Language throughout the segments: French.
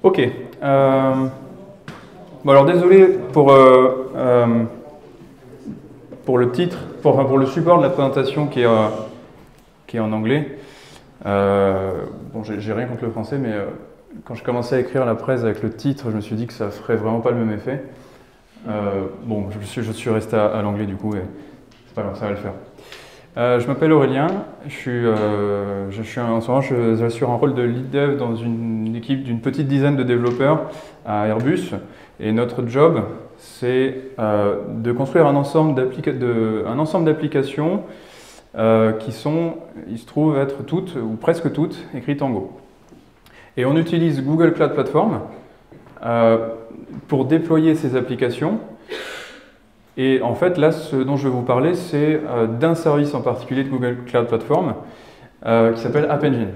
Ok. Bon alors désolé pour le titre, pour le support de la présentation qui est en anglais. Bon, j'ai rien contre le français, mais quand je commençais à écrire la presse avec le titre, je me suis dit que ça ferait vraiment pas le même effet. Bon, je suis resté à l'anglais du coup, et c'est pas grave, ça va le faire. Je m'appelle Aurélien, en ce moment j'assure un rôle de lead dev dans une équipe d'une petite dizaine de développeurs à Airbus, et notre job c'est de construire un ensemble d'applications qui sont, il se trouve être toutes, ou presque toutes, écrites en Go. Et on utilise Google Cloud Platform pour déployer ces applications. Et en fait, là, ce dont je vais vous parler, c'est d'un service en particulier de Google Cloud Platform qui s'appelle App Engine.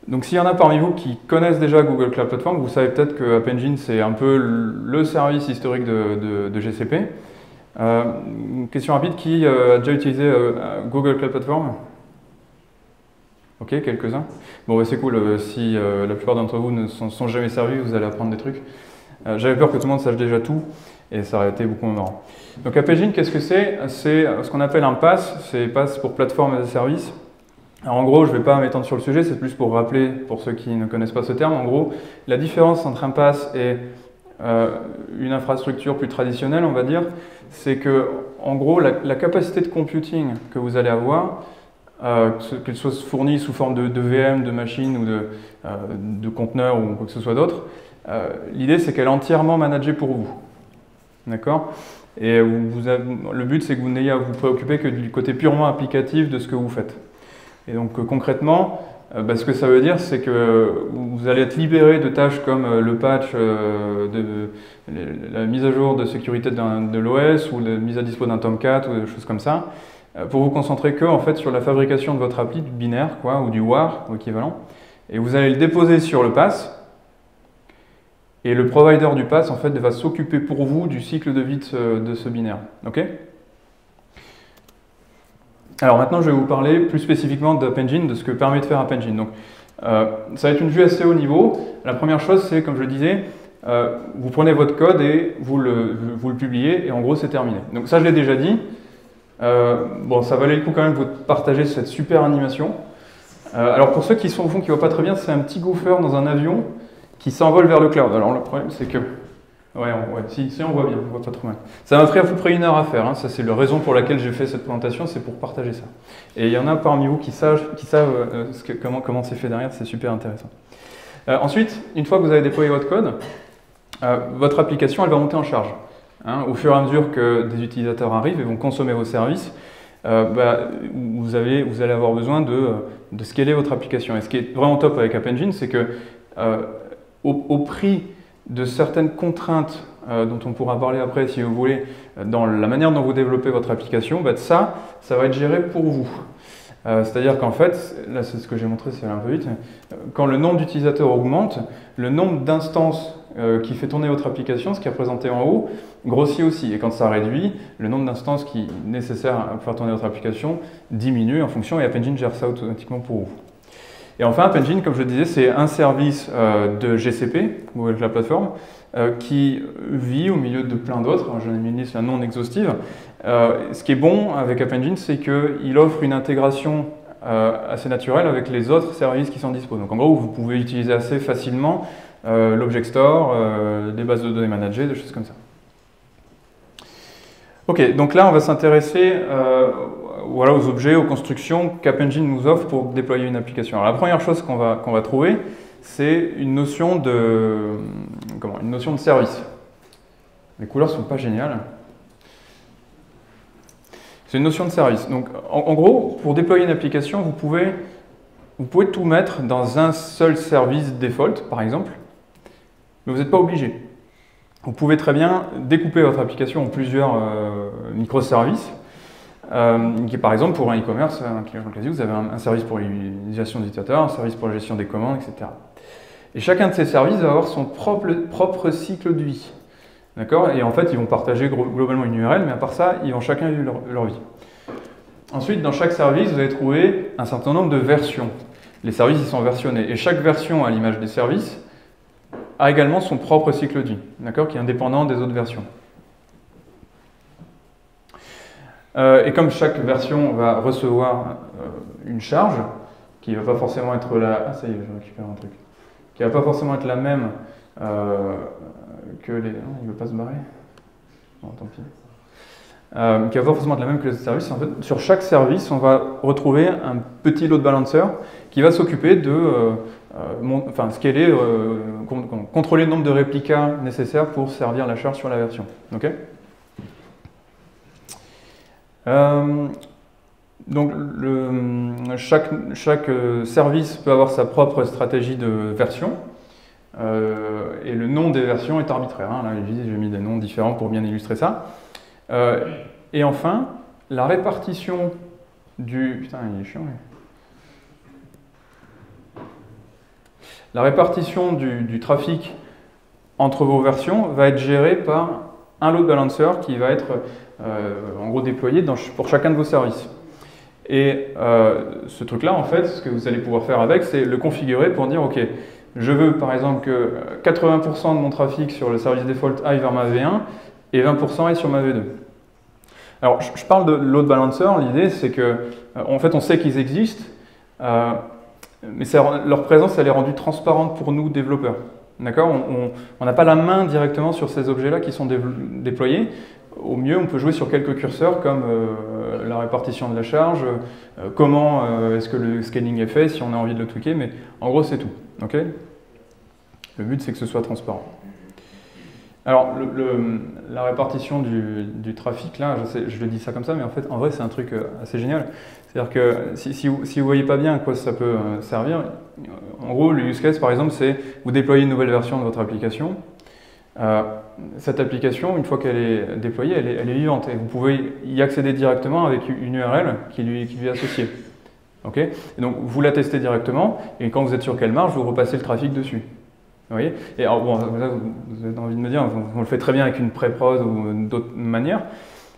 Donc s'il y en a parmi vous qui connaissent déjà Google Cloud Platform, vous savez peut-être que App Engine, c'est un peu le service historique de GCP. Question rapide, qui a déjà utilisé Google Cloud Platform? Ok, quelques-uns. Bon, bah, c'est cool, si la plupart d'entre vous ne sont jamais servis, vous allez apprendre des trucs. J'avais peur que tout le monde sache déjà tout, et ça aurait été beaucoup moins marrant. Donc App Engine, qu'est-ce que c'est? C'est ce qu'on appelle un PaaS, c'est PaaS pour Platform as a Service. Alors en gros, je ne vais pas m'étendre sur le sujet, c'est plus pour rappeler, pour ceux qui ne connaissent pas ce terme, en gros, la différence entre un PaaS et une infrastructure plus traditionnelle, on va dire, c'est que, en gros, la capacité de computing que vous allez avoir, qu'elle soit fournie sous forme de VM, de machine ou de conteneurs ou quoi que ce soit d'autre, l'idée c'est qu'elle est entièrement managée pour vous. D'accord? Et le but c'est que vous n'ayez à vous préoccuper que du côté purement applicatif de ce que vous faites. Et donc concrètement, ce que ça veut dire c'est que vous allez être libéré de tâches comme le patch, la mise à jour de sécurité de l'OS ou la mise à dispo d'un Tomcat ou des choses comme ça, pour vous concentrer que en fait, sur la fabrication de votre appli, du binaire quoi, ou du WAR ou équivalent. Et vous allez le déposer sur le PaaS. Et le provider du PaaS en fait, va s'occuper pour vous du cycle de vie de ce binaire. Ok? Alors maintenant, je vais vous parler plus spécifiquement d'App Engine, de ce que permet de faire App Engine. Donc, ça va être une vue assez haut niveau. La première chose, c'est, comme je le disais, vous prenez votre code et vous le publiez, et en gros, c'est terminé. Donc ça, je l'ai déjà dit. Bon, ça valait le coup quand même de vous partager cette super animation. Alors pour ceux qui sont au fond, qui ne voient pas très bien, c'est un petit gopher dans un avion qui s'envole vers le cloud. Alors le problème, c'est que... Ouais, si on voit bien, on voit pas trop mal. Ça m'a pris à peu près 1 heure à faire, hein. Ça c'est la raison pour laquelle j'ai fait cette présentation, c'est pour partager ça. Et il y en a parmi vous qui savent comment c'est fait derrière, c'est super intéressant. Ensuite, une fois que vous avez déployé votre code, votre application elle va monter en charge. Hein. Au fur et à mesure que des utilisateurs arrivent et vont consommer vos services, vous allez avoir besoin de scaler votre application. Et ce qui est vraiment top avec App Engine, c'est que au prix de certaines contraintes dont on pourra parler après si vous voulez, dans la manière dont vous développez votre application, ça va être géré pour vous. C'est-à-dire qu'en fait, là c'est ce que j'ai montré, c'est un peu vite, quand le nombre d'utilisateurs augmente, le nombre d'instances qui fait tourner votre application, ce qui est représenté en haut, grossit aussi. Et quand ça réduit, le nombre d'instances qui est nécessaire à faire tourner votre application diminue en fonction, et App Engine gère ça automatiquement pour vous. Et enfin, App Engine, comme je le disais, c'est un service de GCP, Google Cloud Platform, qui vit au milieu de plein d'autres. J'en ai mis une liste non exhaustive. Ce qui est bon avec App Engine, c'est qu'il offre une intégration assez naturelle avec les autres services qui sont dispo. Donc en gros, vous pouvez utiliser assez facilement l'Object Store, des bases de données managées, des choses comme ça. Ok, donc là, on va s'intéresser aux objets, aux constructions qu'App Engine nous offre pour déployer une application. Alors, la première chose qu'on va trouver, c'est une notion de service. Les couleurs ne sont pas géniales. C'est une notion de service. Donc, en gros, pour déployer une application, vous pouvez tout mettre dans un seul service default, par exemple, mais vous n'êtes pas obligé. Vous pouvez très bien découper votre application en plusieurs microservices. Par exemple, pour un e-commerce, un client classique, vous avez un service pour l'utilisation des utilisateurs, un service pour la gestion des commandes, etc. Et chacun de ces services va avoir son propre cycle de vie. D'accord? Et en fait, ils vont partager globalement une URL, mais à part ça, ils vont chacun vivre leur vie. Ensuite, dans chaque service, vous allez trouver un certain nombre de versions. Les services, ils sont versionnés. Et chaque version, à l'image des services, a également son propre cycle de vie, d'accord, qui est indépendant des autres versions. Et comme chaque version va recevoir une charge, qui ne va pas forcément être la... Ah ça y est, je récupère un truc. Qui ne va pas forcément être la même que les... Non, il ne veut pas se barrer. Bon, tant pis. Qui va pas forcément être la même que les autres services. En fait, sur chaque service, on va retrouver un petit load balancer qui va s'occuper de scaler, contrôler le nombre de réplicas nécessaires pour servir la charge sur la version. Okay, donc chaque service peut avoir sa propre stratégie de version. Et le nom des versions est arbitraire. Hein. Là, j'ai mis des noms différents pour bien illustrer ça. Et enfin, la répartition du... Putain, il est chiant. La répartition du trafic entre vos versions va être gérée par un load balancer qui va être en gros déployé pour chacun de vos services. Et ce truc-là, en fait, ce que vous allez pouvoir faire avec, c'est le configurer pour dire, OK, je veux par exemple que 80% de mon trafic sur le service default aille vers ma V1 et 20% aille sur ma V2. Alors, je parle de load balancer, l'idée c'est que, en fait, on sait qu'ils existent, mais leur présence, elle est rendue transparente pour nous, développeurs. D'accord ? On n'a pas la main directement sur ces objets-là qui sont déployés. Au mieux, on peut jouer sur quelques curseurs comme la répartition de la charge, comment est-ce que le scaling est fait, si on a envie de le tweaker, mais en gros, c'est tout. Okay ? Le but, c'est que ce soit transparent. Alors, la répartition du trafic, là, je le dis ça comme ça, mais en fait, en vrai, c'est un truc assez génial. C'est-à-dire que si vous ne voyez pas bien à quoi ça peut servir, en gros, le use case, par exemple, c'est vous déployez une nouvelle version de votre application. Cette application, une fois qu'elle est déployée, elle est vivante et vous pouvez y accéder directement avec une URL qui lui est associée. Okay ? Et donc, vous la testez directement et quand vous êtes sur quelle marge, vous repassez le trafic dessus. Vous voyez ? Et alors, bon, là, vous avez envie de me dire, on le fait très bien avec une pré-prod ou d'autres manières.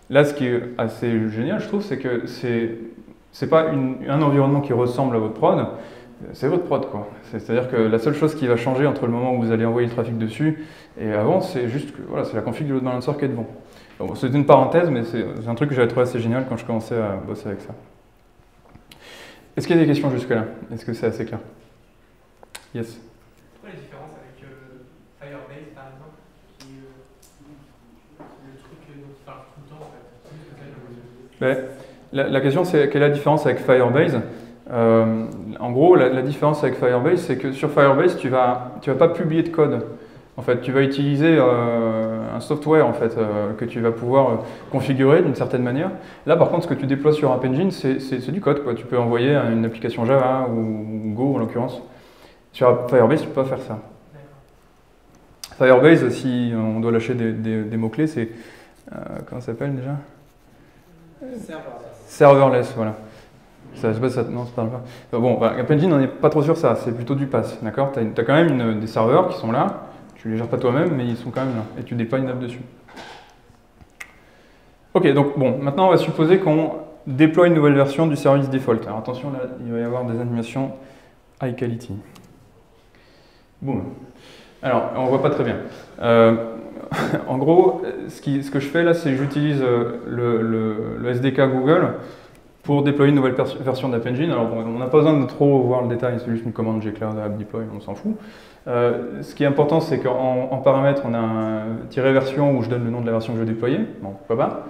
Là, ce qui est assez génial, je trouve, c'est que c'est pas un environnement qui ressemble à votre prod, c'est votre prod, quoi. C'est-à-dire que la seule chose qui va changer entre le moment où vous allez envoyer le trafic dessus et avant, c'est juste que voilà, c'est la config du load balancer qui est devant. Bon, c'est une parenthèse, mais c'est un truc que j'avais trouvé assez génial quand je commençais à bosser avec ça. Est-ce qu'il y a des questions jusque-là? Est-ce que c'est assez clair? Yes. C'est quoi la différence avec Firebase, par exemple, qui est le truc dont tu parles tout le temps, en fait? La question, c'est quelle est la différence avec Firebase? En gros, la différence avec Firebase, c'est que sur Firebase, tu vas pas publier de code. En fait, tu vas utiliser un software en fait, que tu vas pouvoir configurer d'une certaine manière. Là, par contre, ce que tu déploies sur App Engine, c'est du code, quoi. Tu peux envoyer une application Java ou Go en l'occurrence. Sur Firebase, tu peux pas faire ça. Firebase, si on doit lâcher des mots-clés, c'est... comment ça s'appelle déjà? Serverless, voilà. Ça, je sais pas, non, ça parle pas. Bon, App Engine, on n'est pas trop sur ça, c'est plutôt du PaaS, d'accord? Tu as quand même des serveurs qui sont là, tu les gères pas toi-même, mais ils sont quand même là, et tu déploies une app dessus. Ok, donc bon, maintenant on va supposer qu'on déploie une nouvelle version du service default. Alors attention, là, il va y avoir des animations high quality. Boum. Alors, on voit pas très bien. En gros, ce que je fais là, c'est que j'utilise le SDK Google pour déployer une nouvelle version d'App Engine. Alors, bon, on n'a pas besoin de trop voir le détail, c'est juste une commande gcloud app deploy, on s'en fout. Ce qui est important, c'est qu'en paramètre, on a un -version où je donne le nom de la version que je veux déployer. Bon, pourquoi pas.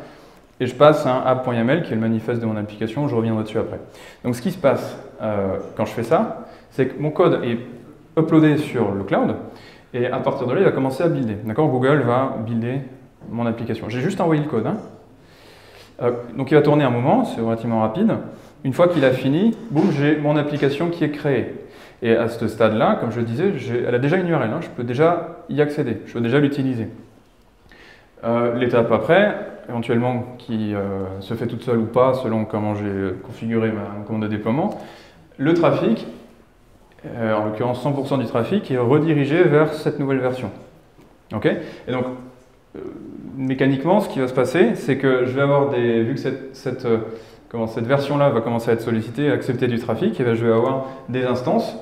Et je passe un app.yaml qui est le manifeste de mon application, je reviendrai dessus après. Donc, ce qui se passe quand je fais ça, c'est que mon code est uploadé sur le cloud. Et à partir de là, il va commencer à builder. D'accord ? Google va builder mon application. J'ai juste envoyé le code. Hein. Donc il va tourner un moment, c'est relativement rapide. Une fois qu'il a fini, boum, j'ai mon application qui est créée. Et à ce stade-là, comme je le disais, elle a déjà une URL. Hein, je peux déjà y accéder, je peux déjà l'utiliser. L'étape après, éventuellement qui se fait toute seule ou pas, selon comment j'ai configuré ma commande de déploiement, le trafic, en l'occurrence 100% du trafic, est redirigé vers cette nouvelle version. Okay ? Et donc, mécaniquement, ce qui va se passer, c'est que je vais avoir vu que cette version-là va commencer à être sollicitée, accepter du trafic, et bien je vais avoir des instances.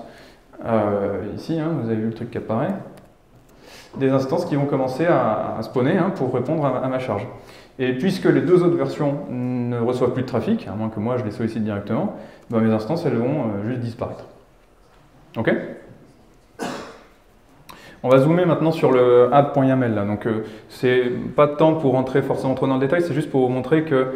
Ici, hein, vous avez vu le truc qui apparaît. des instances qui vont commencer à spawner pour répondre à ma charge. Et puisque les deux autres versions ne reçoivent plus de trafic, à moins que moi je les sollicite directement, ben mes instances elles vont juste disparaître. Ok? On va zoomer maintenant sur le add.yaml là. Donc c'est pas de temps pour rentrer forcément trop dans le détail, c'est juste pour vous montrer que,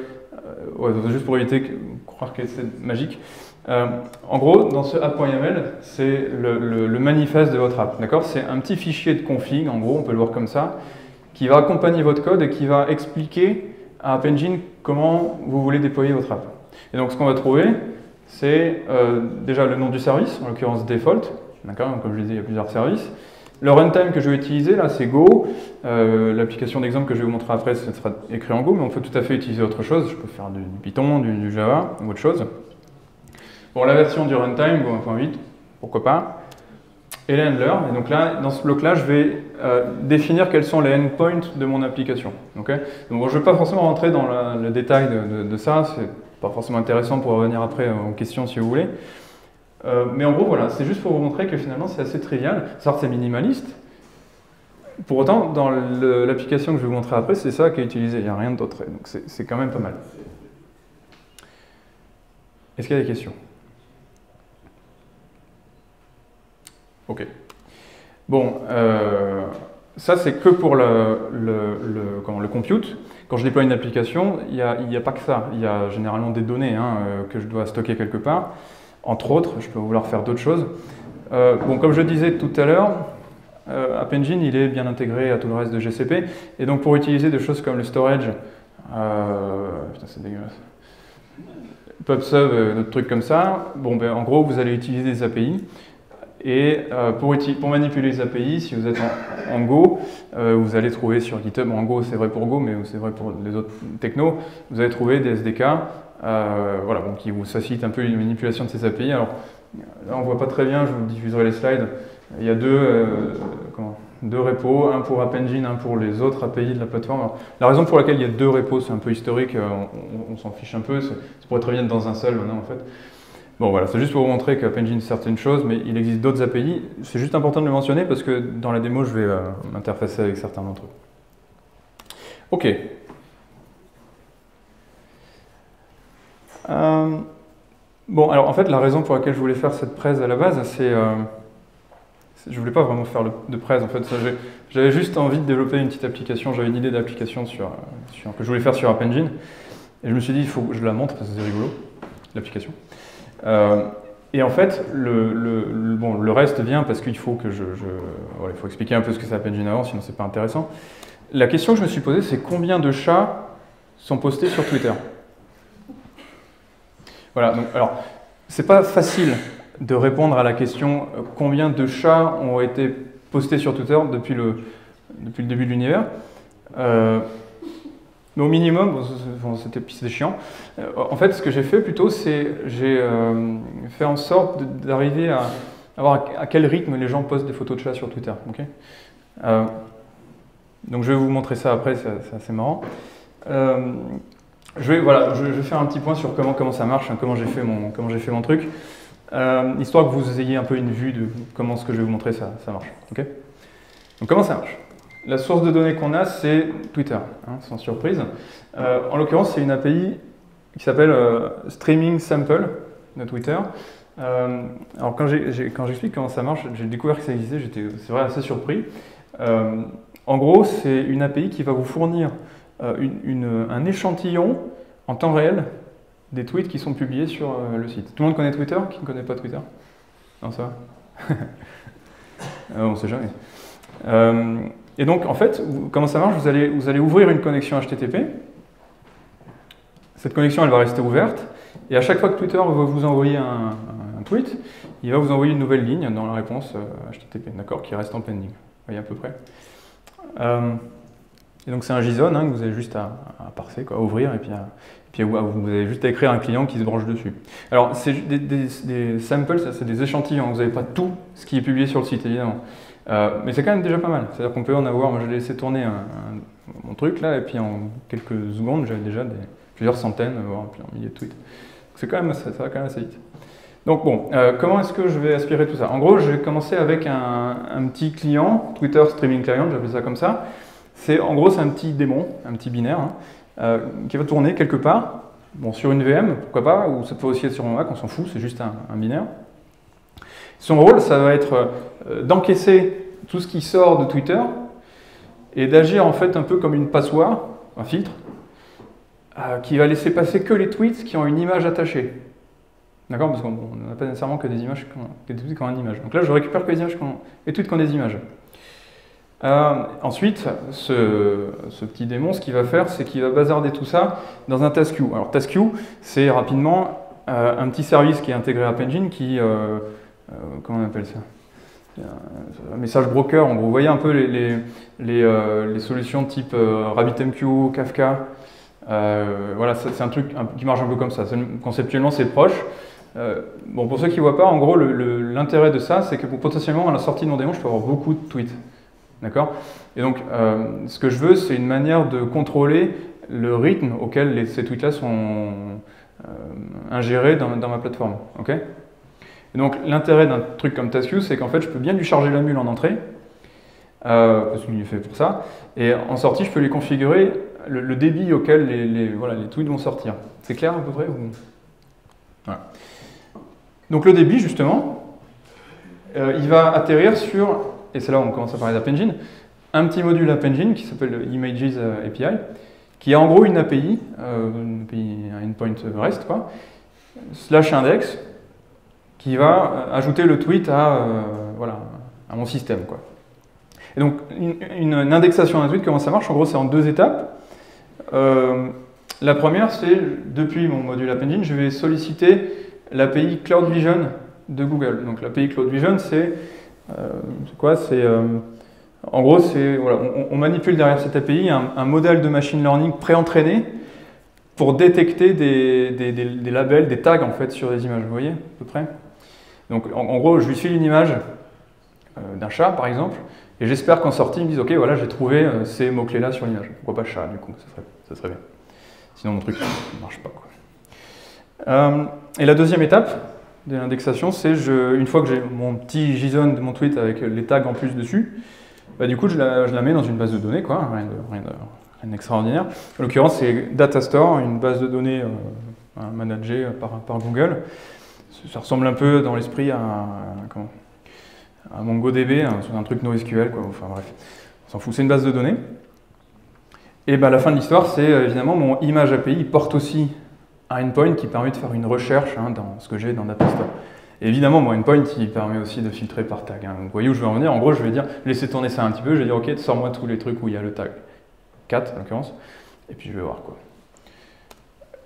juste pour éviter de croire que c'est magique. En gros, dans ce app.yaml, c'est le manifeste de votre app. D'accord? C'est un petit fichier de config, en gros, on peut le voir comme ça, qui va accompagner votre code et qui va expliquer à App Engine comment vous voulez déployer votre app. Et donc ce qu'on va trouver, c'est déjà le nom du service, en l'occurrence default. D'accord? Comme je le disais, il y a plusieurs services. Le runtime que je vais utiliser, là, c'est Go. L'application d'exemple que je vais vous montrer après, ce sera écrit en Go, mais on peut tout à fait utiliser autre chose. Je peux faire du Python, du Java ou autre chose. Bon, la version du runtime, Go 1.8, pourquoi pas. Et les handlers. Et donc là, dans ce bloc-là, je vais définir quels sont les endpoints de mon application. Okay? Donc bon, je ne vais pas forcément rentrer dans le détail de ça. C'est pas forcément intéressant pour revenir après aux questions si vous voulez. Mais en gros, voilà, c'est juste pour vous montrer que finalement c'est assez trivial. Certes, c'est minimaliste. Pour autant, dans l'application que je vais vous montrer après, c'est ça qui est utilisé. Il n'y a rien d'autre. Donc c'est quand même pas mal. Est-ce qu'il y a des questions? Ok. Bon, ça c'est que pour le compute. Quand je déploie une application, il n'y a pas que ça. Il y a généralement des données que je dois stocker quelque part. Entre autres, je peux vouloir faire d'autres choses. Bon, comme je disais tout à l'heure, App Engine il est bien intégré à tout le reste de GCP. Et donc pour utiliser des choses comme le storage, putain c'est dégueulasse, PubSub, d'autres trucs comme ça, bon, ben, en gros vous allez utiliser des API. Et pour manipuler les API, si vous êtes en Go, vous allez trouver sur GitHub, en Go c'est vrai pour Go, mais c'est vrai pour les autres technos, vous allez trouver des SDK voilà, bon, qui vous facilitent un peu une manipulation de ces API. Alors là on ne voit pas très bien, je vous diffuserai les slides. Il y a deux repos, un pour App Engine, un pour les autres API de la plateforme. Alors, la raison pour laquelle il y a deux repos, c'est un peu historique, on s'en fiche un peu, ça pourrait très bien être dans un seul maintenant en fait. Bon voilà, c'est juste pour vous montrer qu'App Engine c'est certaines choses, mais il existe d'autres API. C'est juste important de le mentionner parce que dans la démo, je vais m'interfacer avec certains d'entre eux. Ok. Bon, alors en fait, la raison pour laquelle je voulais faire cette presse à la base, c'est... je voulais pas vraiment faire de presse, en fait. J'avais juste envie de développer une petite application, j'avais une idée d'application que je voulais faire sur App Engine. Et je me suis dit, il faut que je la montre parce que c'est rigolo, l'application. Et en fait, le reste vient parce qu'il faut que voilà, il faut expliquer un peu ce que c'est App Engine avant, sinon c'est pas intéressant. La question que je me suis posée, c'est combien de chats sont postés sur Twitter? Voilà, donc, alors, c'est pas facile de répondre à la question combien de chats ont été postés sur Twitter depuis le début de l'univers. Mais au minimum, c'était chiant. En fait, ce que j'ai fait plutôt, c'est j'ai fait en sorte d'arriver à voir à quel rythme les gens postent des photos de chats sur Twitter. Okay, donc je vais vous montrer ça après, c'est assez marrant. Je vais faire un petit point sur comment ça marche, comment j'ai fait mon truc, histoire que vous ayez un peu une vue de comment ce que je vais vous montrer ça marche. Okay, donc comment ça marche? La source de données qu'on a, c'est Twitter, sans surprise. En l'occurrence, c'est une API qui s'appelle Streaming Sample de Twitter. Alors quand j'explique comment ça marche, j'ai découvert que ça existait, c'est vrai assez surpris. En gros, c'est une API qui va vous fournir un échantillon en temps réel des tweets qui sont publiés sur le site. Tout le monde connaît Twitter? Qui ne connaît pas Twitter? Non, ça va. On ne sait jamais. Et donc, en fait, comment ça marche? Vous allez ouvrir une connexion HTTP. Cette connexion, elle va rester ouverte. Et à chaque fois que Twitter va vous envoyer un tweet, il va vous envoyer une nouvelle ligne dans la réponse HTTP, d'accord, qui reste en pending. Vous voyez à peu près. Et donc, c'est un JSON que vous avez juste à parser, quoi, à ouvrir, et puis vous avez juste à écrire un client qui se branche dessus. Alors, c'est des samples, c'est des échantillons. Vous n'avez pas tout ce qui est publié sur le site, évidemment. Mais c'est quand même déjà pas mal. C'est-à-dire qu'on peut en avoir, moi j'ai laissé tourner mon truc là, et puis en quelques secondes, j'avais déjà plusieurs centaines, voire un millier de tweets. Ça va quand même assez vite. Donc bon, comment est-ce que je vais aspirer tout ça? En gros, je vais commencer avec un petit client, Twitter Streaming Client, j'appelle ça comme ça. En gros, c'est un petit démon, un petit binaire, hein, qui va tourner quelque part, bon, sur une VM, pourquoi pas, ou ça peut aussi être sur mon Mac, on s'en fout, c'est juste un binaire. Son rôle, ça va être d'encaisser tout ce qui sort de Twitter et d'agir en fait un peu comme une passoire, un filtre, qui va laisser passer que les tweets qui ont une image attachée. D'accord? Parce qu'on n'a pas nécessairement que des images, des tweets qui ont une image. Donc là, je récupère que les tweets qui ont des images. Ensuite, ce petit démon, ce qu'il va faire, c'est qu'il va bazarder tout ça dans un task queue. Alors task queue, c'est rapidement un petit service qui est intégré à App Engine qui... comment on appelle ça? Un message broker, en gros. Vous voyez un peu les solutions type RabbitMQ, Kafka. Voilà, c'est un truc qui marche un peu comme ça. Conceptuellement, c'est proche. Bon, pour ceux qui ne voient pas, en gros, l'intérêt de ça, c'est que potentiellement, à la sortie de mon démon, je peux avoir beaucoup de tweets. D'accord? Et donc, ce que je veux, c'est une manière de contrôler le rythme auquel ces tweets-là sont ingérés dans ma plateforme. Okay? Et donc, l'intérêt d'un truc comme TaskQueue, c'est qu'en fait, je peux bien lui charger la mule en entrée, parce qu'il est fait pour ça, et en sortie, je peux lui configurer le débit auquel les tweets vont sortir. C'est clair à peu près ou... Voilà. Donc, le débit, justement, il va atterrir sur, et c'est là où on commence à parler d'App Engine, un petit module App Engine qui s'appelle Images API, qui a en gros une API, un endpoint REST, quoi, /index, qui va ajouter le tweet à mon système, quoi. Et donc, une indexation d'un tweet, comment ça marche? En gros, c'est en 2 étapes. La première, c'est, depuis mon module App Engine, je vais solliciter l'API Cloud Vision de Google. Donc, l'API Cloud Vision, c'est quoi? En gros, voilà, on manipule derrière cette API un modèle de machine learning pré-entraîné pour détecter des labels, des tags, en fait, sur les images. Vous voyez, à peu près? Donc, en gros, je lui file une image d'un chat, par exemple, et j'espère qu'en sortie, ils me disent « Ok, voilà, j'ai trouvé ces mots-clés-là sur l'image. » Pourquoi pas chat, du coup, ça serait bien. Sinon, mon truc ne marche pas, quoi. Et la deuxième étape de l'indexation, c'est une fois que j'ai mon petit JSON de mon tweet avec les tags en plus dessus, bah, du coup, je la mets dans une base de données, quoi, rien d'extraordinaire. En l'occurrence, c'est Datastore, une base de données managée par Google. Ça ressemble un peu dans l'esprit à MongoDB, c'est un truc NoSQL, quoi. Enfin bref, on s'en fout, c'est une base de données. Et ben, la fin de l'histoire, c'est évidemment mon image API porte aussi un endpoint qui permet de faire une recherche dans ce que j'ai dans Datastore. Et évidemment, mon endpoint, il permet aussi de filtrer par tag. Vous voyez où je veux en venir? En gros, je vais dire, laissez tourner ça un petit peu, je vais dire, ok, sors-moi tous les trucs où il y a le tag 4, en l'occurrence, et puis je vais voir, quoi.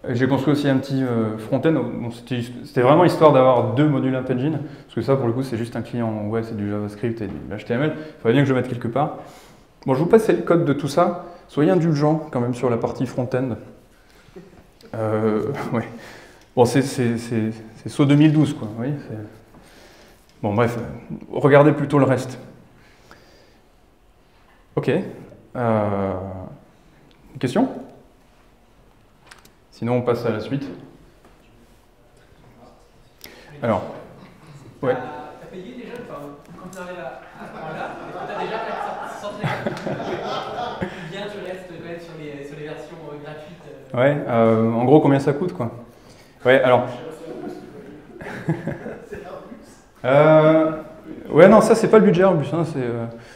J'ai construit aussi un petit front-end. Bon, c'était vraiment histoire d'avoir 2 modules App Engine, parce que ça, pour le coup, c'est juste un client web, c'est du JavaScript et du HTML. Il fallait bien que je le mette quelque part. Bon, je vous passe le code de tout ça. Soyez indulgents quand même sur la partie front-end. Ouais. Bon, c'est saut 2012, quoi. Oui, bon, bref, regardez plutôt le reste. Ok. Question ? Sinon, on passe à la suite. Alors, ouais. T'as payé déjà, quand tu arrives à ce point-là, est-ce que tu as déjà sorti ou bien tu restes quand même sur les versions gratuites Ouais, en gros, combien ça coûte, quoi? Ouais, alors... ouais, non, ça, c'est pas le budget Airbus, hein, c'est...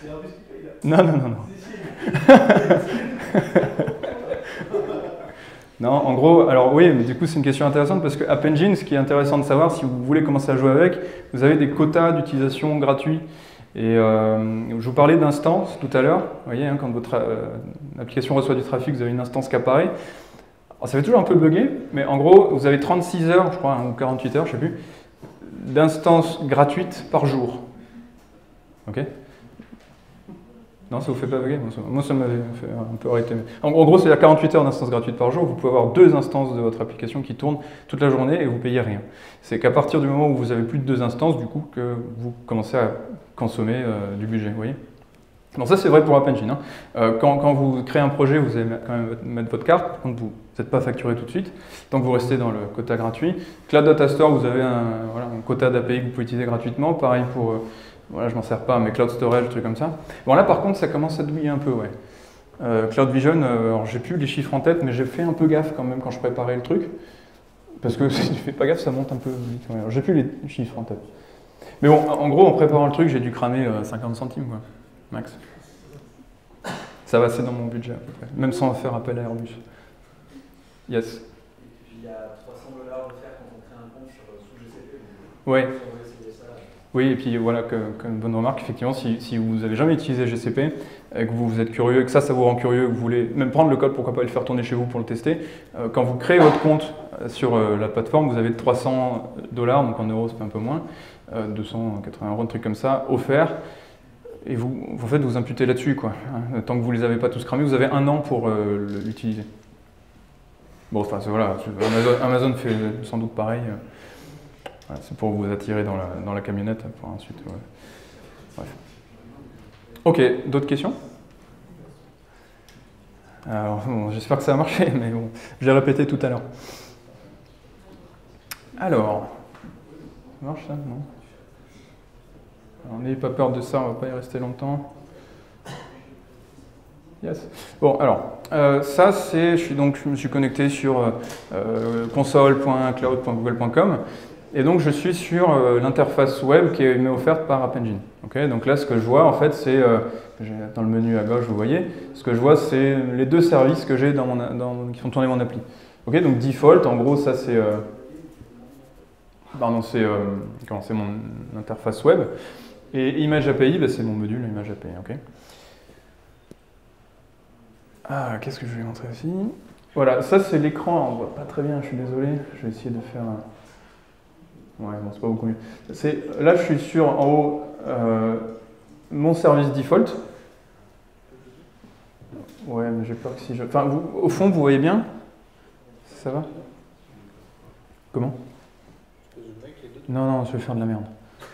C'est Airbus qui paye, là. Non. Non, en gros, alors oui, mais du coup c'est une question intéressante parce que App Engine, ce qui est intéressant de savoir, si vous voulez commencer à jouer avec, vous avez des quotas d'utilisation gratuits. Et je vous parlais d'instance tout à l'heure, vous voyez, quand votre application reçoit du trafic, vous avez une instance qui apparaît. Alors, ça fait toujours un peu bugger, mais en gros, vous avez 36 heures, je crois, ou 48 heures, je ne sais plus, d'instances gratuites par jour. Ok ? Non, ça vous fait pas bugger? Moi, ça m'avait fait un peu arrêter. En gros, c'est à 48 heures d'instances gratuites par jour. Vous pouvez avoir 2 instances de votre application qui tournent toute la journée et vous payez rien. C'est qu'à partir du moment où vous avez plus de 2 instances, du coup, que vous commencez à consommer du budget, vous voyez? Donc ça c'est vrai pour App Engine. Hein. Quand vous créez un projet, vous allez quand même mettre votre carte, par contre vous n'êtes pas facturé tout de suite, tant que vous restez dans le quota gratuit. Cloud Data Store, vous avez un quota d'API que vous pouvez utiliser gratuitement, pareil pour, voilà je m'en sers pas, mais Cloud Storage, trucs comme ça. Bon là par contre ça commence à douiller un peu, ouais. Cloud Vision, alors j'ai plus les chiffres en tête, mais j'ai fait un peu gaffe quand même quand je préparais le truc, parce que si je fais pas gaffe ça monte un peu vite. Ouais. J'ai plus les chiffres en tête. Mais bon, en gros en préparant le truc, j'ai dû cramer 50 centimes quoi. Max. Ça va, c'est dans mon budget à peu près, même sans faire appel à Airbus. Yes. Et puis il y a 300 $ offerts quand on crée un compte sous GCP. Ouais. Oui, et puis voilà, comme bonne remarque, effectivement, si vous n'avez jamais utilisé GCP, et que vous êtes curieux, que ça vous rend curieux, que vous voulez même prendre le code, pourquoi pas le faire tourner chez vous pour le tester, quand vous créez votre compte sur la plateforme, vous avez 300 $, donc en euros c'est un peu moins, 280 €, un truc comme ça, offert. Et vous, en fait, vous imputez là-dessus, quoi. Tant que vous ne les avez pas tous cramés, vous avez 1 an pour l'utiliser. Bon, enfin, voilà, Amazon fait sans doute pareil. Voilà, c'est pour vous attirer dans la camionnette pour ensuite. Ouais. Bref. Ok, d'autres questions? Alors, bon, j'espère que ça a marché, mais bon, je l'ai répété tout à l'heure. Alors, ça marche ça? Non? Alors, n'ayez pas peur de ça, on ne va pas y rester longtemps. Yes. Bon, alors, ça c'est, je me suis connecté sur console.cloud.google.com et donc je suis sur l'interface web qui m'est offerte par App Engine. Okay, donc là, ce que je vois, en fait, c'est, dans le menu à gauche, vous voyez, ce que je vois, c'est les deux services que j'ai qui font tourner mon appli. Okay, donc default, en gros, ça c'est, c'est mon interface web. Et Image API, bah, c'est mon module Image API. Okay. Ah, qu'est-ce que je vais montrer aussi? Voilà, ça c'est l'écran, on voit pas très bien, je suis désolé. Je vais essayer de faire un... Ouais, bon, c'est pas beaucoup mieux. Là, je suis sur, en haut, mon service default. Ouais, mais j'ai peur que si je... Enfin, au fond, vous voyez bien? Ça va? Comment? Non, non, je vais faire de la merde.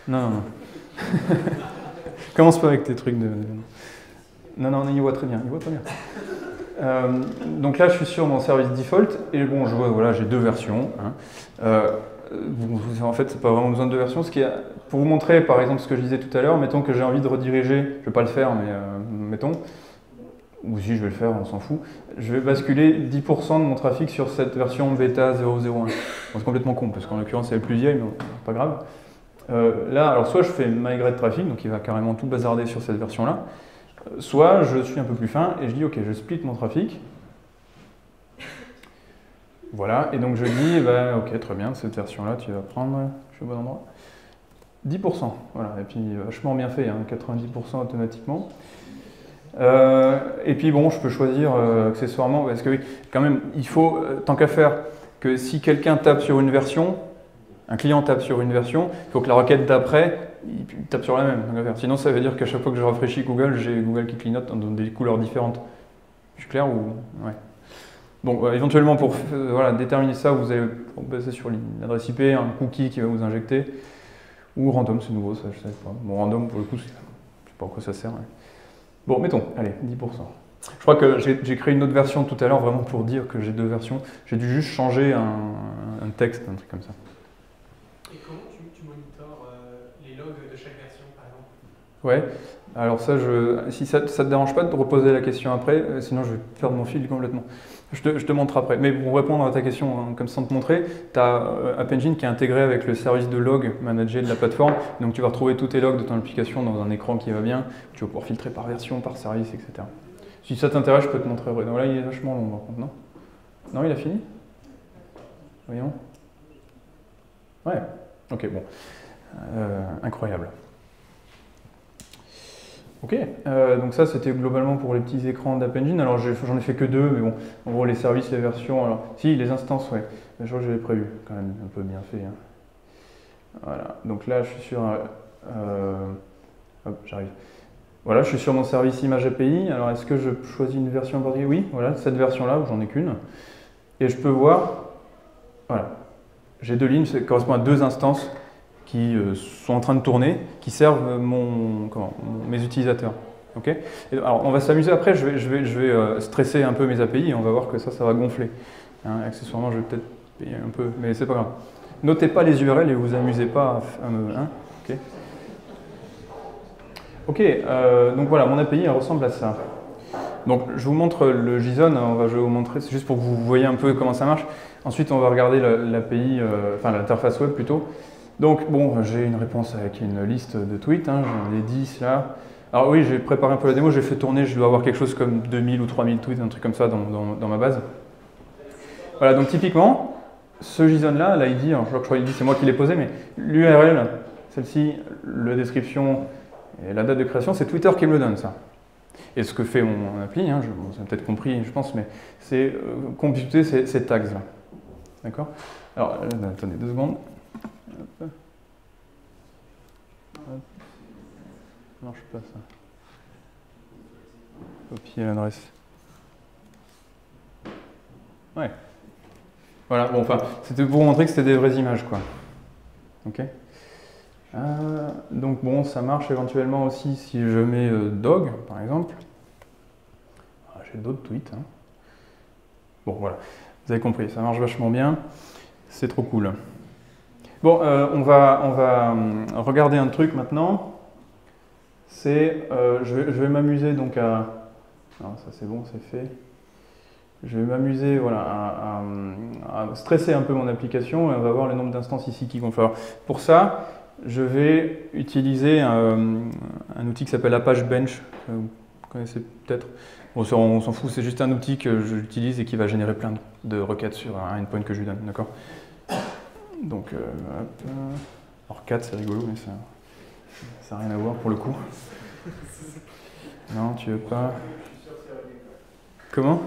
Non, non, non. Commence pas avec tes trucs de... Non, non, il voit très bien, il voit très bien. Donc là, je suis sur mon service default, et bon, je vois, voilà, j'ai deux versions. Hein. En fait, c'est pas vraiment besoin de deux versions. Pour vous montrer, par exemple, ce que je disais tout à l'heure, mettons que j'ai envie de rediriger, je vais pas le faire, mais mettons, ou si je vais le faire, on s'en fout, je vais basculer 10% de mon trafic sur cette version bêta 0.0.1. Bon, c'est complètement con, parce qu'en l'occurrence, c'est la plus vieille, mais pas grave. Là, alors soit je fais migrate trafic, donc il va carrément tout bazarder sur cette version-là, soit je suis un peu plus fin et je dis ok, je split mon trafic. Voilà, et donc je dis ok, très bien, cette version-là, tu vas prendre, je suis au bon endroit, 10%. Voilà, et puis vachement bien fait, hein, 90% automatiquement. Et puis bon, je peux choisir accessoirement, parce que oui, quand même, il faut, tant qu'à faire, que si quelqu'un tape sur une version, un client tape sur une version, il faut que la requête d'après, il tape sur la même. Sinon, ça veut dire qu'à chaque fois que je rafraîchis Google, j'ai Google qui clignote dans des couleurs différentes. Je suis clair ou... Ouais. Bon, éventuellement, pour voilà, déterminer ça, vous allez passer sur l'adresse IP, un cookie qui va vous injecter, ou random, c'est nouveau, ça je ne sais pas. Bon, random, pour le coup, je ne sais pas à quoi ça sert. Ouais. Bon, mettons, allez, 10%. Je crois que j'ai créé une autre version tout à l'heure, vraiment pour dire que j'ai deux versions. J'ai dû juste changer un texte, un truc comme ça. Et comment tu monitores les logs de chaque version, par exemple? Ouais, alors ça, si ça ne te dérange pas de reposer la question après, sinon je vais perdre mon fil complètement. Je te montre après. Mais pour répondre à ta question, hein, comme sans te montrer, tu as App Engine qui est intégré avec le service de log managé de la plateforme. Donc tu vas retrouver tous tes logs de ton application dans un écran qui va bien. Tu vas pouvoir filtrer par version, par service, etc. Si ça t'intéresse, je peux te montrer. Donc là, il est vachement long, par contre, non? Non, il a fini? Voyons. Ouais, ok, bon. Incroyable. Ok, donc ça c'était globalement pour les petits écrans d'App Engine. Alors j'en ai fait que deux, mais bon, en gros les services, les versions, alors si les instances, ouais, je crois que je l'ai prévu, quand même un peu bien fait. Hein. Voilà, donc là je suis sur, hop, j'arrive. Voilà, je suis sur mon service Image API. Alors est-ce que je choisis une version en particulier? Oui, voilà, cette version-là où j'en ai qu'une. Et je peux voir, voilà, j'ai deux lignes, ça correspond à deux instances qui sont en train de tourner, qui servent mes utilisateurs. Ok. Et alors, on va s'amuser après, je vais stresser un peu mes API et on va voir que ça va gonfler. Hein, accessoirement, je vais peut-être payer un peu, mais c'est pas grave. Notez pas les URL et vous amusez pas à me... Hein, ok. Ok, donc voilà, mon API elle ressemble à ça. Donc je vous montre le JSON, je vais vous montrer, c'est juste pour que vous voyez un peu comment ça marche. Ensuite on va regarder l'API, enfin l'interface web plutôt. Donc bon, j'ai une réponse avec une liste de tweets, hein, j'en ai 10 là. Alors oui, j'ai préparé un peu la démo, j'ai fait tourner, je dois avoir quelque chose comme 2000 ou 3000 tweets, un truc comme ça dans ma base. Voilà, donc typiquement, ce JSON là, l'ID, alors je crois que l'ID c'est moi qui l'ai posé, mais l'URL, celle-ci, la description et la date de création, c'est Twitter qui me le donne ça. Et ce que fait mon appli, hein, vous avez peut-être compris, je pense, mais c'est computer ces tags-là. D'accord? Alors, attendez 2 secondes. Hop. Hop. Ça marche pas ça. Copier l'adresse. Ouais. Voilà, bon, enfin, c'était pour vous montrer que c'était des vraies images, quoi. Ok? Donc bon, ça marche éventuellement aussi si je mets dog, par exemple. J'ai d'autres tweets. Hein. Bon, voilà. Vous avez compris, ça marche vachement bien. C'est trop cool. Bon, on va regarder un truc maintenant. C'est, je vais m'amuser donc à... Non, ça c'est bon, c'est fait. Je vais m'amuser voilà, à stresser un peu mon application et on va voir le nombre d'instances ici qui vont falloir. Pour ça, je vais utiliser un outil qui s'appelle Apache Bench, que vous connaissez peut-être. Bon, on s'en fout, c'est juste un outil que j'utilise et qui va générer plein de requêtes sur un endpoint que je lui donne, d'accord? Donc, hop. Alors 4, c'est rigolo, mais ça n'a rien à voir pour le coup. Non, tu veux pas? Comment?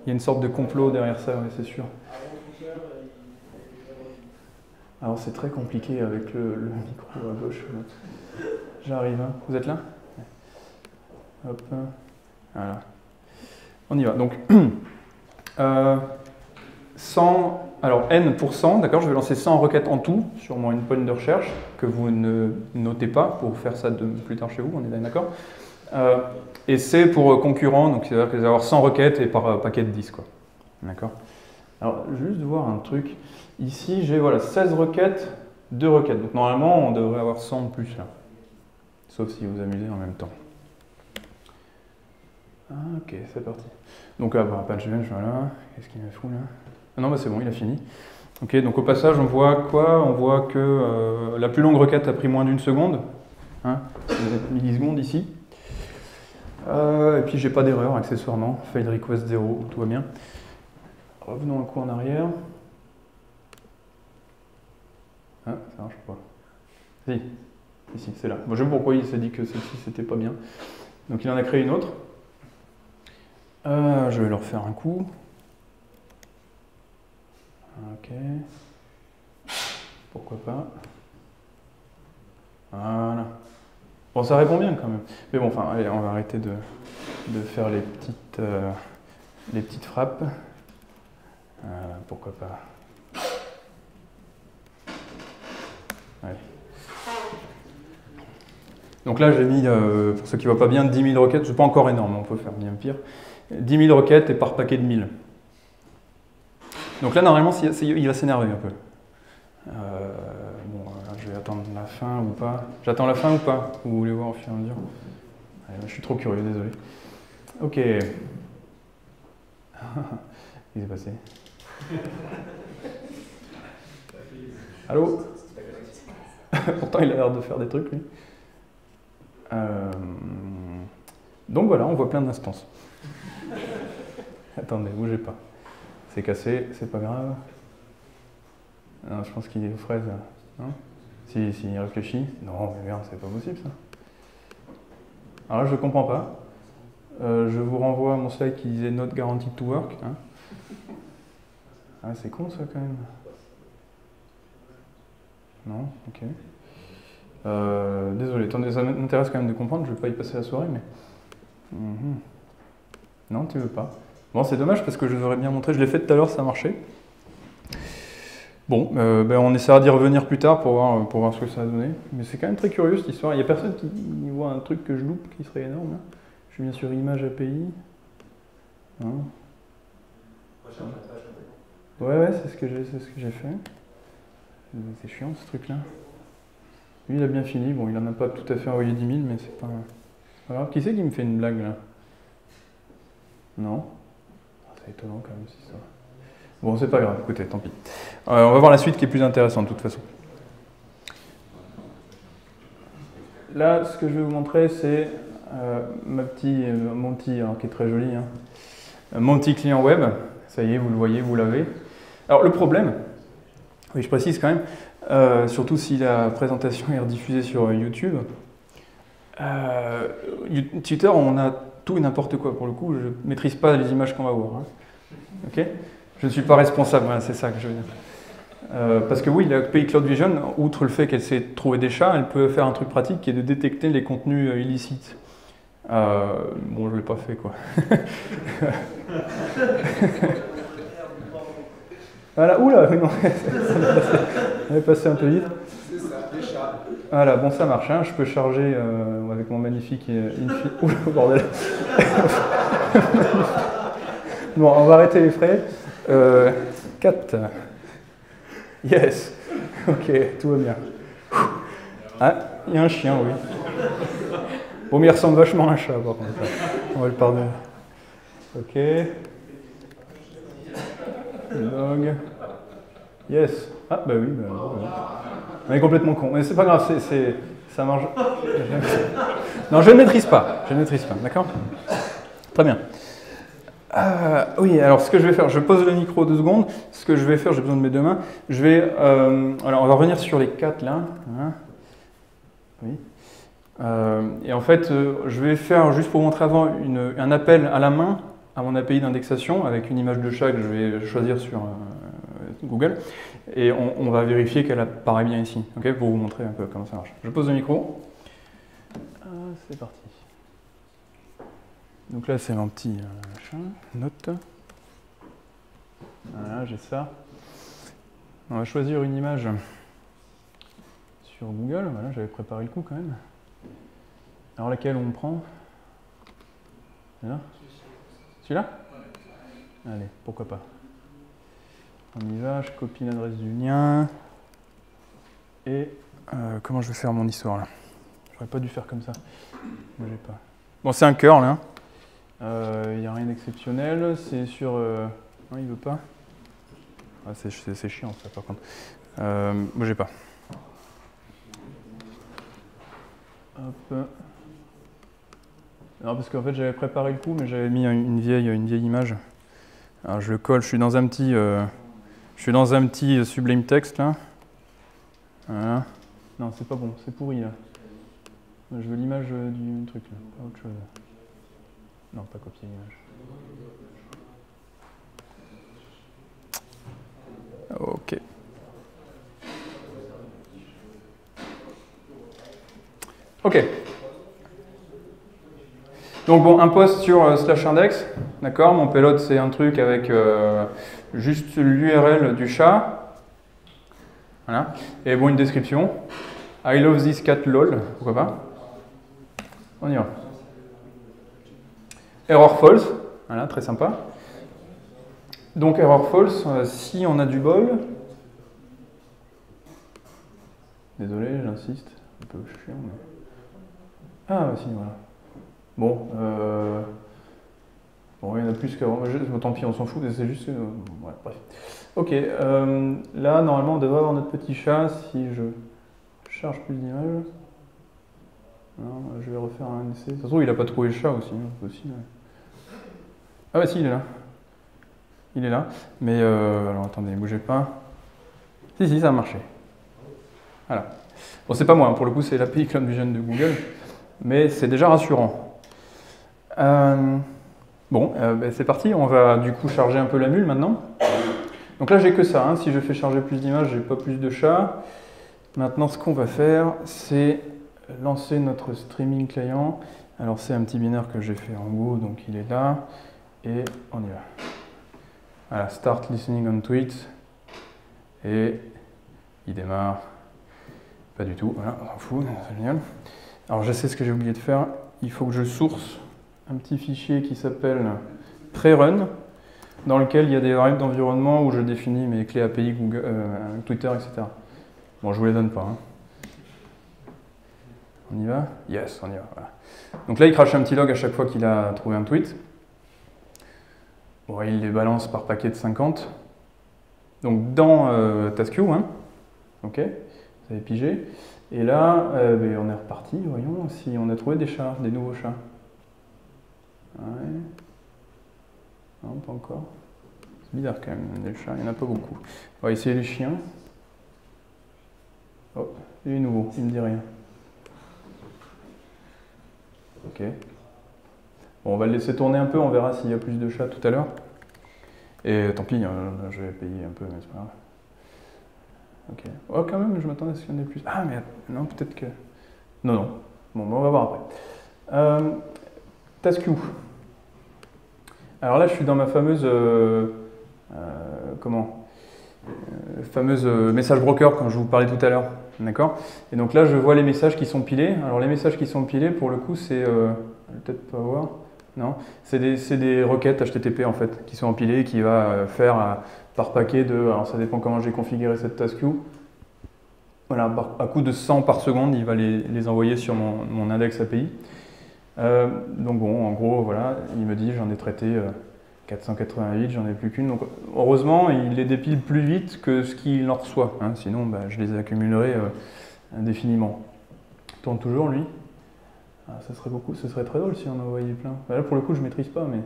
Il y a une sorte de complot derrière ça, oui, c'est sûr. Alors c'est très compliqué avec le micro à gauche. J'arrive, hein. Vous êtes là? Hop. Voilà. On y va. Donc, 100, alors n%, d'accord, je vais lancer 100 requêtes en tout sur mon endpoint de recherche, que vous ne notez pas pour faire ça plus tard chez vous, on est d'accord. Et c'est pour concurrent, donc c'est-à-dire que vous allez avoir 100 requêtes et par paquet de 10, quoi. D'accord. Alors, juste voir un truc. Ici, j'ai voilà, 16 requêtes, 2 requêtes. Donc normalement, on devrait avoir 100 de plus là. Sauf si vous amusez en même temps. Ah, ok, c'est parti. Donc, Apache Bench, voilà. Qu'est-ce qu'il me fout là? Ah non, bah c'est bon, il a fini. Ok, donc au passage, on voit quoi? On voit que la plus longue requête a pris moins d'1 seconde. Hein, millisecondes ici. Et puis, j'ai pas d'erreur accessoirement. Failed request 0, tout va bien. Revenons un coup en arrière. Ah, ça marche pas. Si, ici, c'est là. Bon, je sais pas pourquoi il s'est dit que celle-ci, c'était pas bien. Donc, il en a créé une autre. Je vais leur faire un coup. Ok. Pourquoi pas. Voilà. Bon, ça répond bien quand même. Mais bon, enfin, allez, on va arrêter de faire les petites frappes. Pourquoi pas. Ouais. Donc là, j'ai mis, pour ceux qui ne voient pas bien, 10 000 requêtes. C'est pas encore énorme, on peut faire bien pire. 10 000 requêtes et par paquet de 1000. Donc là, normalement, il va s'énerver un peu. Bon, je vais attendre la fin ou pas. J'attends la fin ou pas? Vous voulez voir au fur et à mesure? Allez, je suis trop curieux, désolé. Ok. Qu'est-ce qui s'est passé? Allô? Pourtant, il a l'air de faire des trucs, lui. Donc voilà, on voit plein d'instances. Attendez, bougez pas. C'est cassé, c'est pas grave. Non, je pense qu'il est aux fraises. Non? S'il réfléchit. Non, mais merde, c'est pas possible ça. Alors là, je comprends pas. Je vous renvoie à mon slide qui disait Not guaranteed to work. Hein. Ah, c'est con ça quand même. Non? Ok. Désolé, attendez, ça m'intéresse quand même de comprendre, je vais pas y passer la soirée, mais... Non, tu veux pas. Bon, c'est dommage parce que je vous aurais bien montré, je l'ai fait tout à l'heure, ça a marché. Bon, ben on essaiera d'y revenir plus tard pour voir ce que ça a donné. Mais c'est quand même très curieux cette histoire. Il n'y a personne qui voit un truc que je loupe qui serait énorme. Hein. Je viens sur Image API. Hein. Ouais, c'est ce que j'ai fait. C'est chiant ce truc-là. Lui, il a bien fini. Bon, il en a pas tout à fait envoyé 10 000, mais c'est pas grave. Qui c'est qui me fait une blague là? Non? C'est étonnant quand même cette histoire. Bon, c'est pas grave, écoutez, tant pis. On va voir la suite qui est plus intéressante de toute façon. Là, ce que je vais vous montrer, c'est mon petit, alors, qui est très joli, hein, mon petit client web. Ça y est, vous le voyez, vous l'avez. Alors, le problème, oui, je précise quand même, surtout si la présentation est rediffusée sur YouTube, Twitter, on a tout et n'importe quoi. Pour le coup, je ne maîtrise pas les images qu'on va voir. Hein. Ok ? Je ne suis pas responsable, voilà, c'est ça que je veux dire. Parce que oui, l'API Cloud Vision, outre le fait qu'elle sait trouver des chats, elle peut faire un truc pratique qui est de détecter les contenus illicites. Bon, je ne l'ai pas fait, quoi. Voilà, oula, non, ça est passé un peu vite. C'est ça, les chats. Voilà, bon, ça marche, hein, je peux charger avec mon magnifique Infinity. Oula, bordel. Bon, on va arrêter les frais. 4. Yes. Ok, tout va bien. Ah, il y a un chien, oui. Bon, mais il ressemble vachement à un chat, par contre. On va le pardonner. Ok. Log. Yes. Ah, bah oui, bah, ouais. On est complètement con. Mais c'est pas grave, ça marche. Non, je ne maîtrise pas. Je ne maîtrise pas, d'accord? Très bien. Oui, alors ce que je vais faire, je pose le micro 2 secondes. Ce que je vais faire, j'ai besoin de mes 2 mains. Je vais, alors on va revenir sur les 4 là. Hein. Oui. Et en fait, je vais faire, juste pour montrer avant, un appel à la main à mon API d'indexation avec une image de chat que je vais choisir sur Google. Et on va vérifier qu'elle apparaît bien ici, okay, pour vous montrer un peu comment ça marche. Je pose le micro. C'est parti. Donc là, c'est mon petit note. Voilà, j'ai ça. On va choisir une image sur Google. Voilà, j'avais préparé le coup quand même. Alors laquelle on prend? Celui-là? Allez, pourquoi pas. On y va, je copie l'adresse du lien. Et comment je vais faire mon histoire là? J'aurais pas dû faire comme ça. Moi, j'ai pas. Bon, c'est un curl, hein. Il n'y a rien d'exceptionnel. C'est sur. Non, il veut pas. Ah, c'est chiant ça par contre. Moi, j'ai pas. Hop. Non, parce qu'en fait, j'avais préparé le coup, mais j'avais mis une vieille image. Alors, je le colle. Je suis dans un petit Sublime Text là. Voilà. Non, c'est pas bon. C'est pourri là. Je veux l'image du truc là. Pas autre chose. Non, pas copier l'image. Ok. Ok. Donc bon, un post sur /index, d'accord. Mon payload c'est un truc avec juste l'URL du chat. Voilà. Et bon, une description. I love this cat lol, pourquoi pas. On y va. Error false, voilà, très sympa. Donc error false, si on a du bol. Désolé, j'insiste, un peu chiant. Mais... Ah, si, voilà. Bon, bon, il y en a plus qu'avant. Tant pis, on s'en fout, c'est juste. Ouais, bref. Ok, là, normalement, on devrait avoir notre petit chat si je charge plus d'images. Non, je vais refaire un essai. De toute façon, il n'a pas trouvé le chat aussi. Hein, aussi ouais. Ah, bah si, il est là. Il est là. Mais, alors attendez, bougez pas. Si, ça a marché. Voilà. Bon, c'est pas moi, hein, pour le coup, c'est l'API Cloud Vision de Google. Mais c'est déjà rassurant. Bon, bah, c'est parti. On va du coup charger un peu la mule maintenant. Donc là, j'ai que ça. Hein. Si je fais charger plus d'images, j'ai pas plus de chats. Maintenant, ce qu'on va faire, c'est lancer notre streaming client. Alors, c'est un petit binaire que j'ai fait en Go, donc il est là. Et on y va. Voilà, start listening on tweets. Et il démarre. Pas du tout, voilà, on s'en fout, c'est génial. Alors je sais ce que j'ai oublié de faire. Il faut que je source un petit fichier qui s'appelle pre-run, dans lequel il y a des variables d'environnement où je définis mes clés API, Google, Twitter, etc. Bon, je vous les donne pas. Hein. On y va? Yes, on y va. Voilà. Donc là, il crache un petit log à chaque fois qu'il a trouvé un tweet. Bon, il les balance par paquet de 50. Donc dans TaskQ, hein. Ok, vous avez pigé. Et là, ben, on est reparti, voyons si on a trouvé des chats, des nouveaux chats. Ouais. Non, pas encore. C'est bizarre quand même, des chats, il n'y en a pas beaucoup. On va essayer les chiens. Oh, il est nouveau, il ne me dit rien. Ok. Bon, on va le laisser tourner un peu, on verra s'il y a plus de chats tout à l'heure. Et tant pis, je vais payer un peu, mais c'est pas grave. Ok. Oh, quand même, je m'attendais à ce qu'il y en ait plus. Ah, mais non, peut-être que... Non, non. Bon, on va voir après. TaskQ. Alors là, je suis dans ma fameuse... fameuse message broker, quand je vous parlais tout à l'heure. D'accord? Et donc là, je vois les messages qui sont pilés. Alors les messages qui sont pilés, pour le coup, c'est... peut-être pas voir. Non, c'est des requêtes HTTP en fait, qui sont empilées, qui va faire par paquet de... Alors ça dépend comment j'ai configuré cette TaskQ. Voilà, à coup de 100 par seconde, il va les envoyer sur mon index API. Donc bon, en gros, voilà, il me dit j'en ai traité 488, j'en ai plus qu'une. Donc heureusement, il les dépile plus vite que ce qu'il en reçoit. Hein, sinon, bah, je les accumulerai indéfiniment. Il tourne toujours, lui. Ah, ça serait beaucoup, ce serait très drôle si on en envoyait plein. Bah là, pour le coup, je maîtrise pas, mais...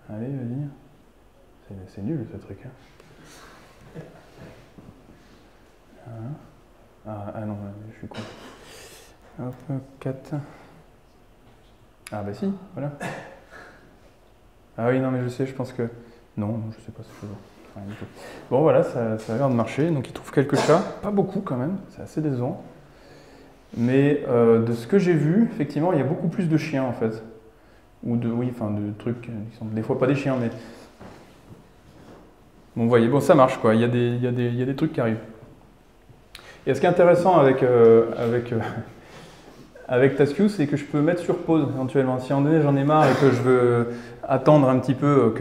Allez, vas-y. C'est nul, ce truc. Hein. Ah non, je suis con. Hop, 4. Ah bah si, voilà. Ah oui, non, mais je sais, je pense que... Non, je sais pas ce que je veux. Rien du tout. Bon, voilà, ça a l'air de marcher. Donc, il trouve quelques chats. Pas beaucoup, quand même. C'est assez décevant. Mais de ce que j'ai vu, effectivement, il y a beaucoup plus de chiens, en fait. Ou de... Oui, enfin, de trucs qui sont des fois pas des chiens, mais... Bon, vous voyez, bon, ça marche, quoi. Il y a des trucs qui arrivent. Et ce qui est intéressant avec TaskQ, c'est que je peux mettre sur pause éventuellement. Si à un moment donné j'en ai marre et que je veux attendre un petit peu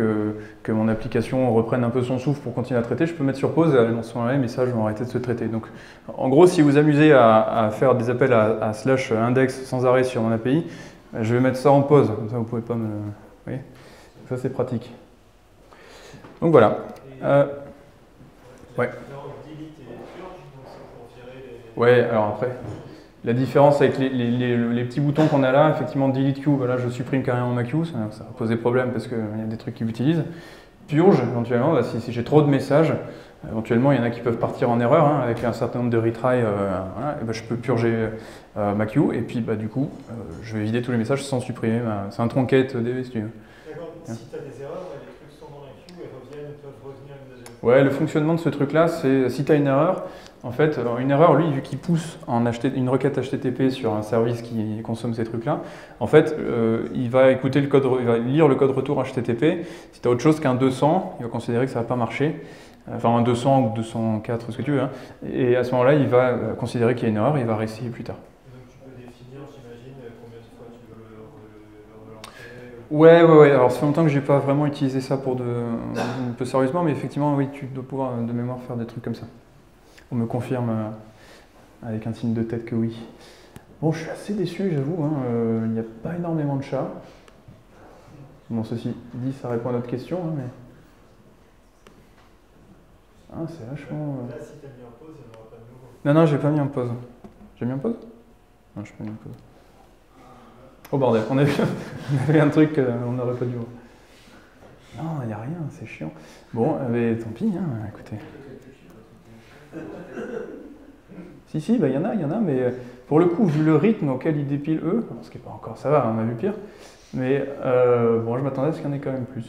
que mon application reprenne un peu son souffle pour continuer à traiter, je peux mettre sur pause et à ce moment-là, les messages vont arrêter de se traiter. Donc, en gros, si vous vous amusez à faire des appels à /index sans arrêt sur mon API, je vais mettre ça en pause. Comme ça, vous ne pouvez pas me... Vous voyez ? Ça, c'est pratique. Donc voilà. Ouais. Ouais, alors après, la différence avec les petits boutons qu'on a là, effectivement, delete queue, voilà, je supprime carrément ma queue, ça va poser problème parce qu'il y a des trucs qu'ils utilisent. Purge, éventuellement, bah, si j'ai trop de messages, éventuellement, il y en a qui peuvent partir en erreur, hein, avec un certain nombre de retries, voilà, et bah, je peux purger ma queue, et puis bah, du coup, je vais vider tous les messages sans supprimer. C'est un tronquette DB, si tu veux. D'accord, si tu as des erreurs, les trucs sont dans la queue et peuvent revenir une deuxième fois. Ouais, le fonctionnement de ce truc-là, c'est si tu as une erreur, en fait, une erreur, lui, vu qu'il pousse une requête HTTP sur un service qui consomme ces trucs-là, en fait, il va écouter le code, il va lire le code retour HTTP. Si tu as autre chose qu'un 200, il va considérer que ça ne va pas marcher. Enfin, un 200 ou 204, ce que tu veux. Hein. Et à ce moment-là, il va considérer qu'il y a une erreur et il va réessayer plus tard. Donc tu peux définir, j'imagine, combien de fois tu veux le relancer. Ouais. Alors, ça fait longtemps que je n'ai pas vraiment utilisé ça pour un peu sérieusement, mais effectivement, oui, tu dois pouvoir de mémoire faire des trucs comme ça. On me confirme avec un signe de tête que oui. Bon, je suis assez déçu, j'avoue. Hein, il n'y a pas énormément de chats. Bon, ceci dit, ça répond à notre question, hein, mais... Ah, c'est vachement... Là, si tu as mis en pause, il n'y en aura pas de nouveau. Non, j'ai pas mis en pause. J'ai mis en pause? Non, je n'ai pas mis en pause. Oh bordel, on a vu un truc qu'on n'aurait pas dû voir. Non, il n'y a rien, c'est chiant. Bon, mais tant pis, hein, écoutez. Si, bah, il y en a, mais pour le coup, vu le rythme auquel ils dépilent eux, ce qui n'est pas encore, ça va, on a vu pire, mais bon, je m'attendais à ce qu'il y en ait quand même plus.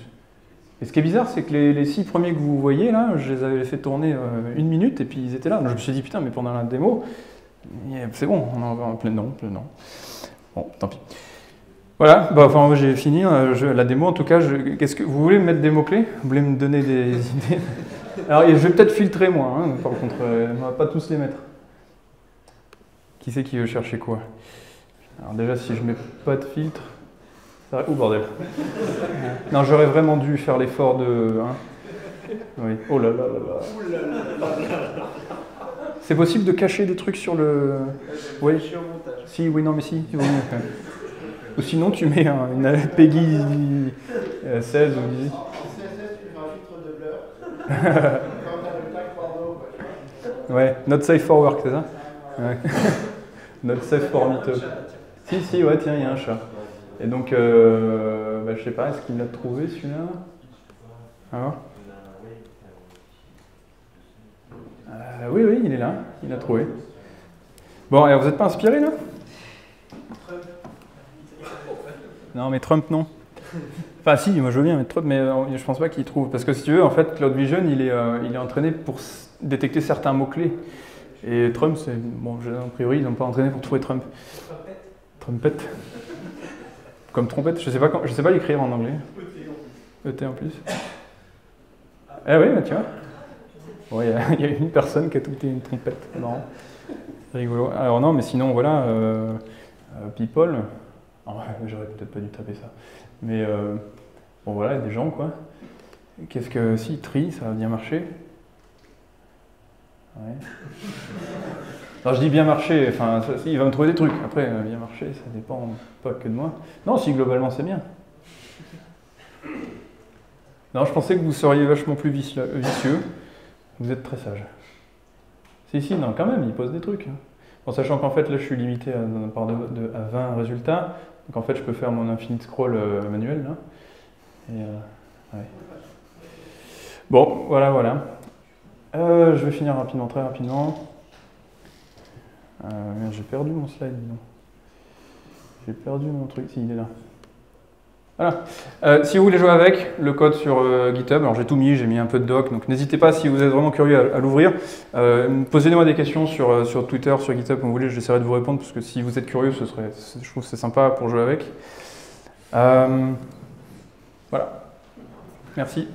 Et ce qui est bizarre, c'est que les 6 premiers que vous voyez là, je les avais fait tourner 1 minute et puis ils étaient là. Donc, je me suis dit, putain, mais pendant la démo, c'est bon, on en va en plein non. Bon, tant pis. Voilà, bah, enfin, j'ai fini la démo en tout cas. Qu'est-ce que vous voulez me mettre des mots-clés? Vous voulez me donner des idées? Alors, et je vais peut-être filtrer moi, hein, par contre, on va pas tous les mettre. Qui c'est qui veut chercher quoi? Alors déjà, si je mets pas de filtre... Oh bordel. Non, j'aurais vraiment dû faire l'effort de... Hein. Oui. Oh là là là là. C'est possible de cacher des trucs sur le... Oui. Si, oui, non, mais si. Oui, okay. Ou sinon, tu mets une Peggy 16 ou 18. Ouais, not safe for work, c'est ça? Ouais. Not safe for meet. Si, ouais, tiens, il y a un chat. Et donc, bah, je sais pas, est-ce qu'il l'a trouvé celui-là? Alors oui, il est là, il l'a trouvé. Bon, alors vous n'êtes pas inspiré là? Non, mais Trump, non. Enfin, si, moi je veux bien mettre Trump, mais je pense pas qu'il trouve. Parce que si tu veux, en fait, Cloud Vision, il est entraîné pour détecter certains mots-clés. Et Trump, c'est. Bon, a priori, ils n'ont pas entraîné pour trouver Trump. Trumpette. Comme trompette, je sais pas l'écrire en anglais. ET en plus. Eh oui, bah, tu vois. Bon, il y a une personne qui a tweeté une trompette. Non. C'est rigolo. Alors non, mais sinon, voilà. People. Oh, j'aurais peut-être pas dû taper ça. Mais bon, voilà, il y a des gens, quoi. Qu'est-ce que. Si, tri, ça va bien marcher. Ouais. Alors je dis bien marcher, enfin, il va me trouver des trucs. Après, bien marcher, ça dépend pas que de moi. Non, si globalement c'est bien. Non, je pensais que vous seriez vachement plus vicieux. Vous êtes très sage. Si, non, quand même, il pose des trucs. En sachant qu'en fait, là, je suis limité à 20 résultats. Donc en fait, je peux faire mon infinite scroll manuel, là. Et, ouais. Bon, voilà. Je vais finir rapidement, très rapidement. J'ai perdu mon slide, non. J'ai perdu mon truc, si, il est là. Voilà. Si vous voulez jouer avec, le code sur GitHub, alors j'ai tout mis, j'ai mis un peu de doc, donc n'hésitez pas si vous êtes vraiment curieux à l'ouvrir. Posez-moi des questions sur Twitter, sur GitHub, comme vous voulez, j'essaierai de vous répondre, parce que si vous êtes curieux, je trouve que c'est sympa pour jouer avec. Voilà. Merci.